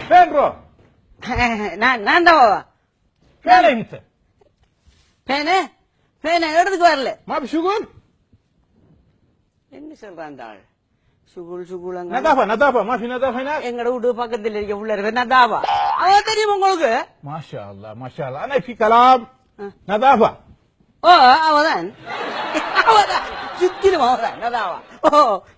فين روح؟ நான் தான் பாபா فين انت؟ பேனே பேனே எடுத்துக்கு வரல ما في شغل؟ என்ன சொல்றான் அந்த ஆள் சுகுல் சுகுலங்க نظافة ما في نظافة هناك؟ எங்கட வீட்டு பக்கத்துல இருக்க உள்ள நதாவா அவன் தெரியும் உங்களுக்கு ما شاء الله ما شاء الله أنا في كلام نظافة ஓ அவதான் சுத்திலும் அவதான் நதாவா ஓ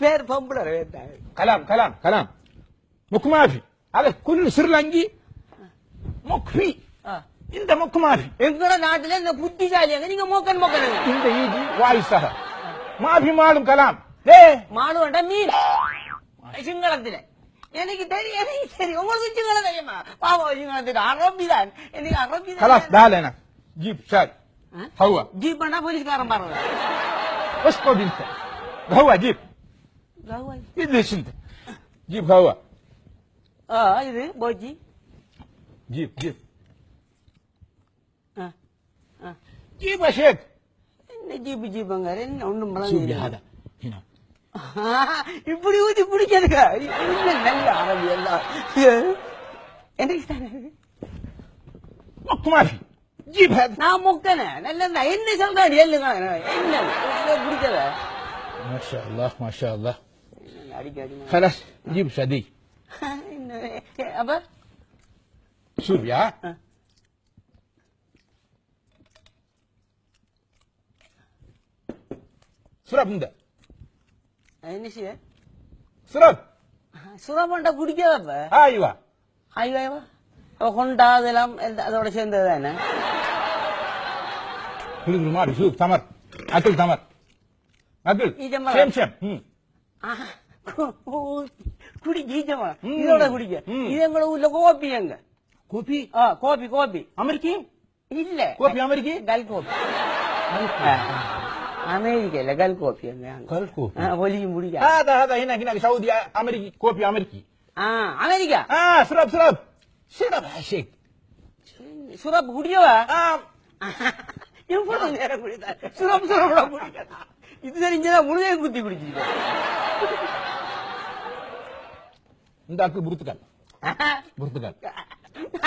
பேர் பொம்பளை வேண்டாங்க كلام مك ما في هذا كل سرلنجي مك في انت مك ما في எங்கட நாட்டுல இந்த புத்திசாலியாங்க நீங்க மோக்கன் மோக்கனுங்க انت يجي وايسها ما في معلوم كلام ليه؟ மாடு வேண்டா மீன் சிங்களத்துல எனக்கு தெரியும் உங்களுக்கு சிங்களம் தெரியுமா பாவம் சிங்களத்துல அரபி தான் எனக்கு அரபி தான் خلاص تعال هنا جيب شاي هو ஜீப் பண்ணா போலீஸ்காரன் பாருங்க اسكت انت هو جيب ادلش انت جيب هو இது போஜி جيب جيب يا شيخ என்ன ஜீப்புங்க என்ன ஒண்ணும் شوف لي பழங்க هذا هنا இப்படி ஊத்தி பிடிக்காதுங்க நல்ல அரபி எல்லாம் எனக்கு مك ما في جيب هذا நான் முக்கனே நல்ல என்ன சொல்றாரு எழுதுங்க என்ன பிடிக்காத ما شاء الله அடிக்கடி خلاص جيب شدي அப்ப شوف يا سرب انت என்ன செய்ய سرب சுரமண்டா குடிக்காதப்ப ايوه ஐயோ கொண்டா அதெல்லாம் அதோட சேர்ந்தது தானே كل ما في شوف تمر اكل تمر اكل شم குடி கீச்சமா இதோட குடிக்க இது எங்களோட ஊர்ல கோபி எங்க كوبي கோபி امريكي இல்ல كوبي امريكي கல் கோபி அமெரிக்கா இல்ல கல் கோபி எங்க قال كوبي ஒலியும் முடிக்க هذا هنا سعودي امريكي كوبي امريكي அமெரிக்கா سرب يا شيخ சுரப் குடியவா எவ்வளவு நேரம் குடித்தா சுரப் குடிக்க இது தெரிஞ்சதான் முழுதையும் குத்தி குடிச்சிருக்க இந்த அக்கு புர்த்துக்கால்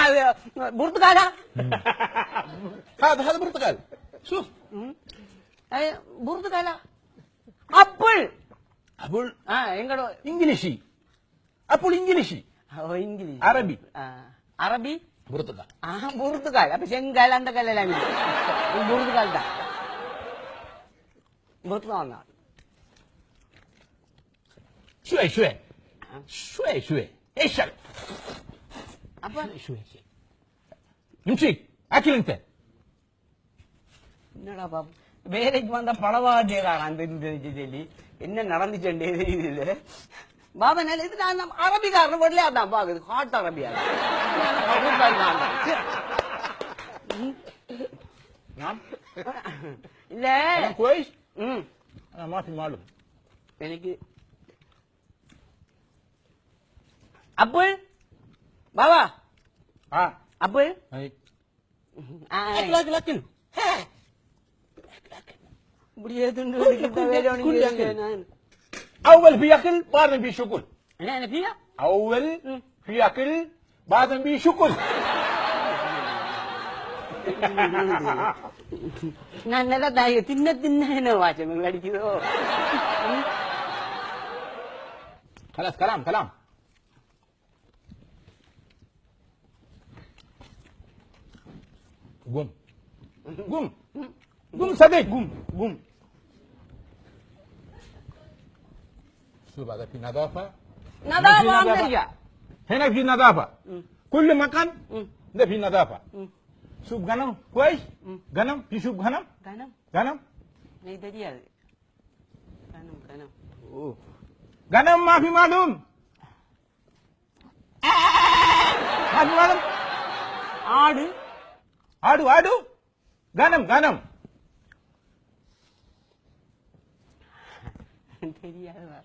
அது புர்த்துக்காலா هذا برتقال شوف புர்த்துக்காலா அப்புள் எங்கட انجليشي ابل انجليشي இங்கிலீஷ் عربي அரபி برتقال புர்த்துக்கால் அப்ப செங்கால் அந்த கல் எல்லாம் புர்த்துக்கால் தான் புர்த்துக்கால் தான் شوي ايش அப்ப شوي امشي اكل انت என்னடா பாப்பு வேலைக்கு வந்தா பழவாதே அந்த சொல்லி என்ன நடந்துச்சே தெரியுது பாபா நல்ல இது நான் அரபிக்காரன் வீட்டுல அதான் பாக்குது ஹாட் அரபியா نعم இல்ல كلام كويس انا ما في معلوم எனக்கு அப்புள் பாபா அப்புள் اي اكل இப்படியே துண்டு اول في اكل بعدين في شغل என்ன பியா اول في اكل بعدين في شغل நான் நல்லா தாய தின்ன என்ன வாச்சம் அடிக்குதோ خلاص كلام قم صديق قم شوف هذا في نظافة أمريكا هنا في نظافة كل مكان ده في نظافة شوف غنم كويس غنم في شوف غنم எனக்கு தெரியாது غنم ما في معلوم ஆடு غنم தெரியாதா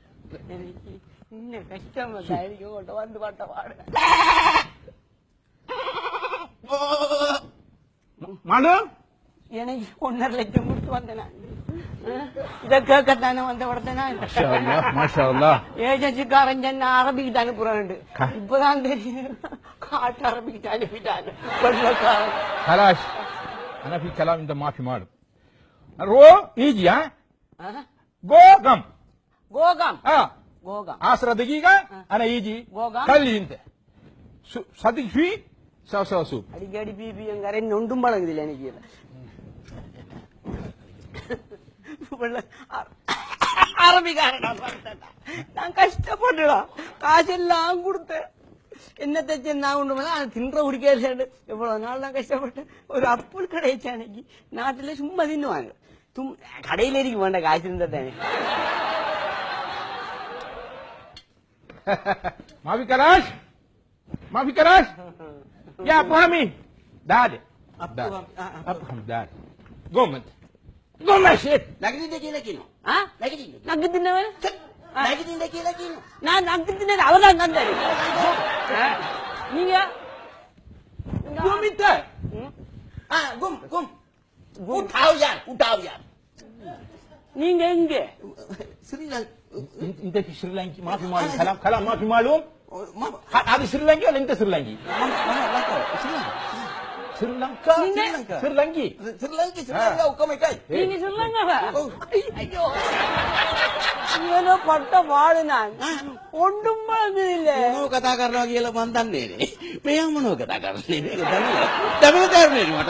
எனக்கு இன்னும் கஷ்டம் வந்து பாட்ட பாடு மாடு எனக்கு 1.5 லட்சம் கொடுத்து வந்தேன் ഇതൊക്കെ തന്നെ വന്ന ഇവിടെ തന്നെ മാഷാ അല്ലാ ഏജൻസിക്കാരൻ തന്നെ അറബിക്ക് അനുப்புறாണ്ട് இப்பதான் தெரியும் காட்டு அரபிக்கு அனுப்பிட்டாங்க வெள்ளக்காரன் خلاص انا في كلام انت ما في مال رو يجي ها غوغم கோகம் اه கோகம் 10 دقيقة انا يجي غوغم خلي انت صدق في سوا سوب அடிக்கடி பிபி எங்காரன் ஒன்றும் பழகுதில்லை எனக்கு அரபிக்காரன் நான் கஷ்டப்பட்டுடா காசெல்லாம் கொடுத்தேன் என்னத்தை நான் ஒன்று அது தின்ற குடிக்காது எவ்வளவு நாள் நான் கஷ்டப்பட்டேன் ஒரு அப்பல் கிடைச்சா அன்னைக்கு நாட்டுல சும்மா தின்னுவாங்க கடையில இருக்க வேண்டாம் காசு இருந்தா தானே ما في كلاش ما في كلاش يا ابراهيمي دادي افهم دادي قوم انت قوم يا شيخ நகதி கீழக்கினோ நகதி தின்னவன் நகதி கீழக்கினோ நான் நகதி தின்னது அவர்தான் தந்தாரு நீங்க قوم انت கும் உட்டாவியார் நீங்க எங்க سريلانكا انت في سريلانكا ما في معلوم كلام ما في معلوم هذا سريلانكي ولا انت سريلانكي سريلانكا سريلانكي நீங்க சொல்லுங்க ஐயோ இவனோ பட்ட வாடு நான் ஒன்றும் இல்ல මොනෝ කතා කරනවා කියලා මන් දන්නේ නේ. මෙයා මොනෝ කතා කරන්නේ නේ. දමිල තේරුනේ මට.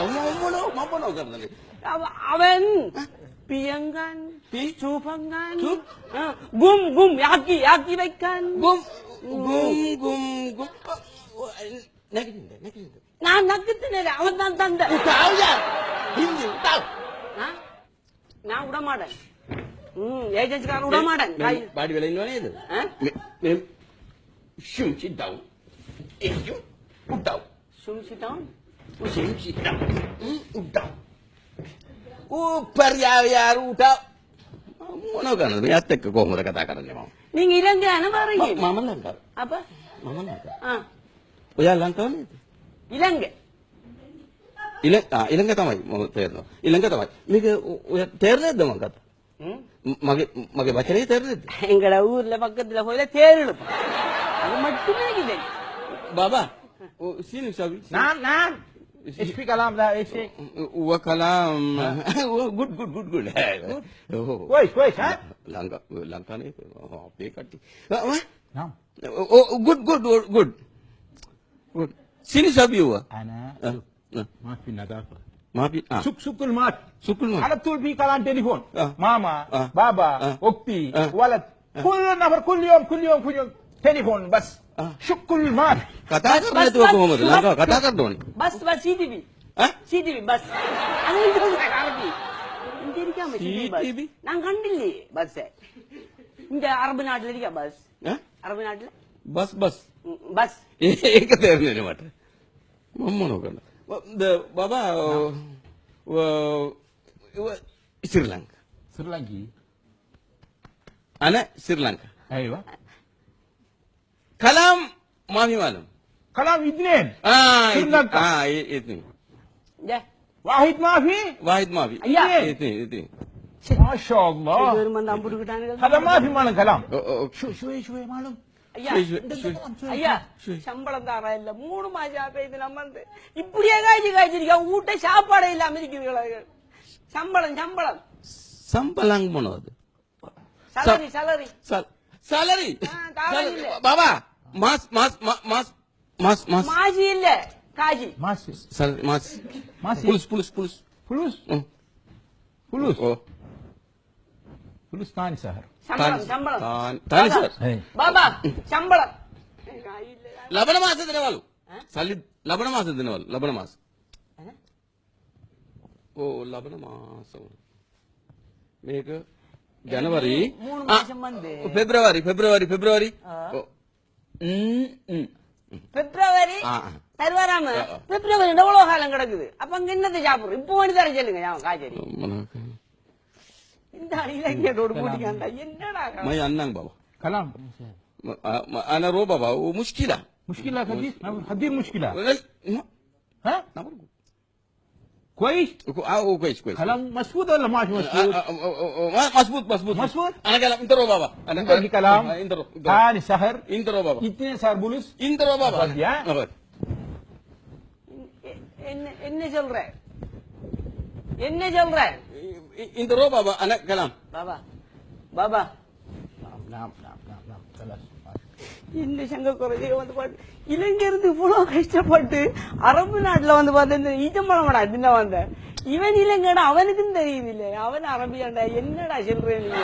මොනෝ කරන්නේ. அவன் பியங்கன் சூபங்கன் கும் யாக்கி வைக்கான் ගුම් නැගිටින්න. நான் நக்குத்தினேன் அவன் தான் தந்த උටාවියා. හින්දි උටාව. நான் விடமாட்டேன் ஏஜென்சிக்காரன் விடமாட்டேன் බාඩි වෙලා ඉන්නව නේද? මේ ෂුම් sit down. එක්කු උටාව. சுமிச்சிட்டான் ෂුම් sit down. උටාව. උපර්යාවියාර උටාව. මොනෝ කරනද? මෙයාත් එක්ක කොහොමද කතා කරන්නේ මම? நீங்க இலங்கை அனுமாறீங்க මම ලංකාව. அப்ப මම ලංකාව. ஆ ඔයා ලංකාව නේද? இலங்கை ඉලංග තමයි මම තේරෙනවා. ඉලංග තමයි. මේක ඔය තේරෙන්නේ නැද්ද මම කතා? මගේ වචනේ තේරෙන්නේ නැද්ද? எங்கட ஊர்ல பக்கத்துல போயில தேர் இழுப்போம் அது மட்டுமே எனக்கு தெரியும் බබා සීනි සවි نعم ايش في كلام ده ايش وكلام good كويس ها ලංකානේ අපේ කට්ටිය نعم good සීනි සවිව انا ما في نظافة ما في سوق المات سوق المات على طول في كلام تليفون ماما بابا اختي ولد كل نفر كل يوم تليفون بس شق المات කතා කරන්නේ නැතුව කොහොමද ලංකාව කතා කරන්න ඕනේ பஸ் சிடிவி சிடிவி பஸ் அது அரபி இங்க இருக்காம சிடிவி நான் கண்டில்லே பஸ் இங்க அரபு நாட்டுல இருக்கா பஸ் அரபு நாட்டுல බස් பஸ் ඒක තේරෙන්නේ නැහැ මට මම මොනව කරන්නේ බබා श्रीलंका سريلانكي أنا سريلانكا ايوه كلام ما في معلوم كلام اثنين سريلانكا اثنين ده واحد ما في واحد ما في ஐயா. اثنين ما شاء الله பெருமந்த அம்புடுக்கிட்டானுங்க هذا ما في معلوم كلام شوي معلوم ஐயா شوي ஐயா சம்பளம் தாரா இல்ல 3 மாசம் இது நம்ம இப்படியே காய்ச்சிருக்கா ஊட்ட சாப்பாடே இல்லாம இருக்கிறீங்களா சம்பளம் சம்பளம் මොනවද salary salary தாராளம் बाबा मास மாசி இல்ல காஜி ماشي salary मास ماشي. فلوس فلوس فلوس ثاني شهر சம்பளம் තානි සර් பாபா சம்பளம் ලබන මාසෙ දෙනවලු සල්ලි ලබන මාසෙ දෙනවලු ලබන මාස ලබන මාස මේක ජනවරි 3 மாசம் வந்து ಫೆಬ್ರವರಿ பிப்ரவரி தருவாராம பிப்ரவரி எவ்வளவு காலம் கிடக்குது அப்ப அங்க என்னத்தை சாப்பிடுறோம் இப்ப வேண்டி தர சொல்லுங்க காய்ச்சறி இந்த இலங்கையோடு போட்டிக்காண்டா என்னடா ما يعنن بابا كلام انا رو بابا ومشكله مشكلة هدير مشكلة ها كويس كويس كويس كلام مظبوط ولا مش مظبوط؟ مظبوط مظبوط مظبوط؟ انا كلام انت رو بابا انا في كلام انت رو ثاني سهر انت رو بابا 2 سهر بولس انت رو بابا அப்படியா? என்ன சொல்ற என்ன சொல்ற انت رو بابا انا كلام பாபா பாபா نعم نعم نعم نعم خلاص இந்த சங்க குறைய வந்து பாட்டு இலங்கை இருந்து இவ்வளவு கஷ்டப்பட்டு அரபு நாட்டுல வந்து பார்த்து இந்த ஈட்டம்பழமாடா தின்ன வந்த இவன் இலங்கைடா அவனுக்கும் தெரியுது இல்ல அவன் அரபியாண்டா என்னடா சொல்றேன் நீங்க